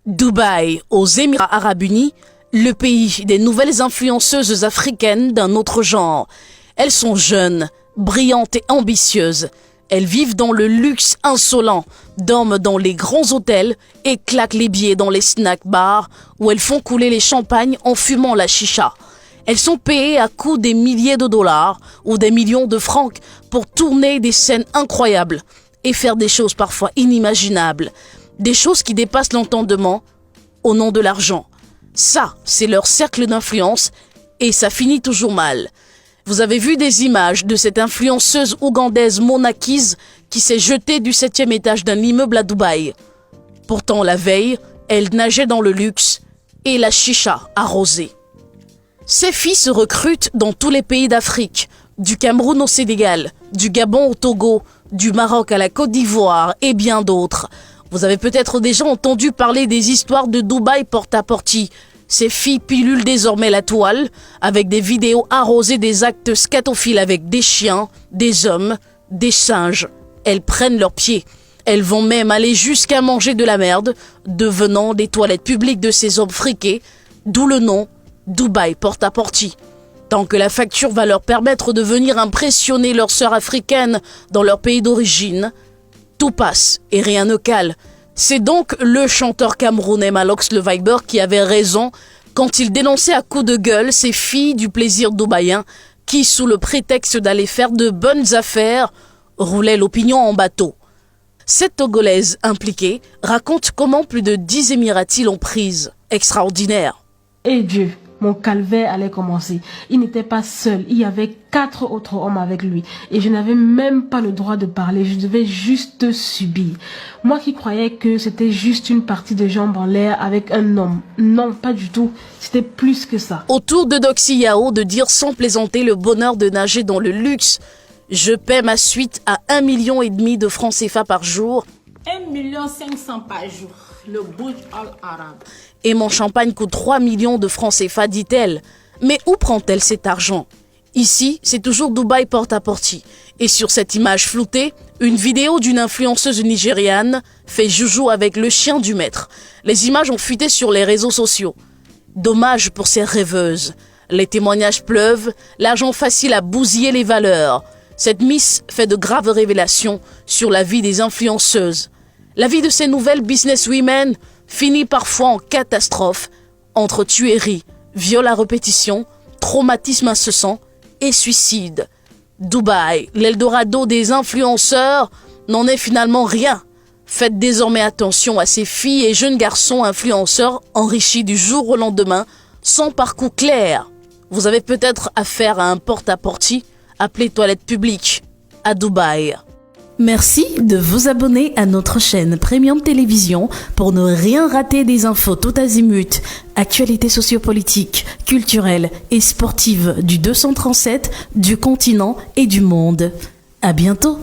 Dubaï, aux Émirats Arabes Unis, le pays des nouvelles influenceuses africaines d'un autre genre. Elles sont jeunes, brillantes et ambitieuses. Elles vivent dans le luxe insolent, dorment dans les grands hôtels et claquent les billets dans les snack bars où elles font couler les champagnes en fumant la chicha. Elles sont payées à coups des milliers de dollars ou des millions de francs pour tourner des scènes incroyables et faire des choses parfois inimaginables. Des choses qui dépassent l'entendement au nom de l'argent. Ça, c'est leur cercle d'influence et ça finit toujours mal. Vous avez vu des images de cette influenceuse ougandaise Mona Keys qui s'est jetée du 7e étage d'un immeuble à Dubaï. Pourtant, la veille, elle nageait dans le luxe et la chicha arrosée. Ces filles se recrutent dans tous les pays d'Afrique, du Cameroun au Sénégal, du Gabon au Togo, du Maroc à la Côte d'Ivoire et bien d'autres. Vous avez peut-être déjà entendu parler des histoires de Dubaï porte-à-porte. Ces filles pilulent désormais la toile avec des vidéos arrosées des actes scatophiles avec des chiens, des hommes, des singes. Elles prennent leurs pieds. Elles vont même aller jusqu'à manger de la merde, devenant des toilettes publiques de ces hommes friqués, d'où le nom Dubaï porte-à-porte. Tant que la facture va leur permettre de venir impressionner leurs sœurs africaines dans leur pays d'origine, tout passe et rien ne cale. C'est donc le chanteur camerounais Malox le Viber qui avait raison quand il dénonçait à coups de gueule ces filles du plaisir dubaïen qui, sous le prétexte d'aller faire de bonnes affaires, roulaient l'opinion en bateau. Cette Togolaise impliquée raconte comment plus de 10 Émiratis l'ont prise. Extraordinaire. Et Dieu, mon calvaire allait commencer. Il n'était pas seul, il y avait 4 autres hommes avec lui. Et je n'avais même pas le droit de parler, je devais juste subir. Moi qui croyais que c'était juste une partie de jambes en l'air avec un homme. Non, pas du tout, c'était plus que ça. Autour de Doxy Yao de dire sans plaisanter le bonheur de nager dans le luxe. Je paie ma suite à 1,5 million de francs CFA par jour. 1,5 million par jour, le Burj Al Arab. Et mon champagne coûte 3 millions de francs CFA, dit-elle. Mais où prend-elle cet argent? Ici, c'est toujours Dubaï porte-à-porte. Et sur cette image floutée, une vidéo d'une influenceuse nigériane fait joujou avec le chien du maître. Les images ont fuité sur les réseaux sociaux. Dommage pour ces rêveuses. Les témoignages pleuvent, l'argent facile à bousiller les valeurs. Cette Miss fait de graves révélations sur la vie des influenceuses. La vie de ces nouvelles businesswomen finit parfois en catastrophe entre tuerie, viol à répétition, traumatisme incessant et suicide. Dubaï, l'Eldorado des influenceurs, n'en est finalement rien. Faites désormais attention à ces filles et jeunes garçons influenceurs enrichis du jour au lendemain, sans parcours clair. Vous avez peut-être affaire à un porte-à-porte appelé toilette publique à Dubaï. Merci de vous abonner à notre chaîne Premium Télévision pour ne rien rater des infos tout azimut, actualités sociopolitiques, culturelles et sportives du 237, du continent et du monde. À bientôt.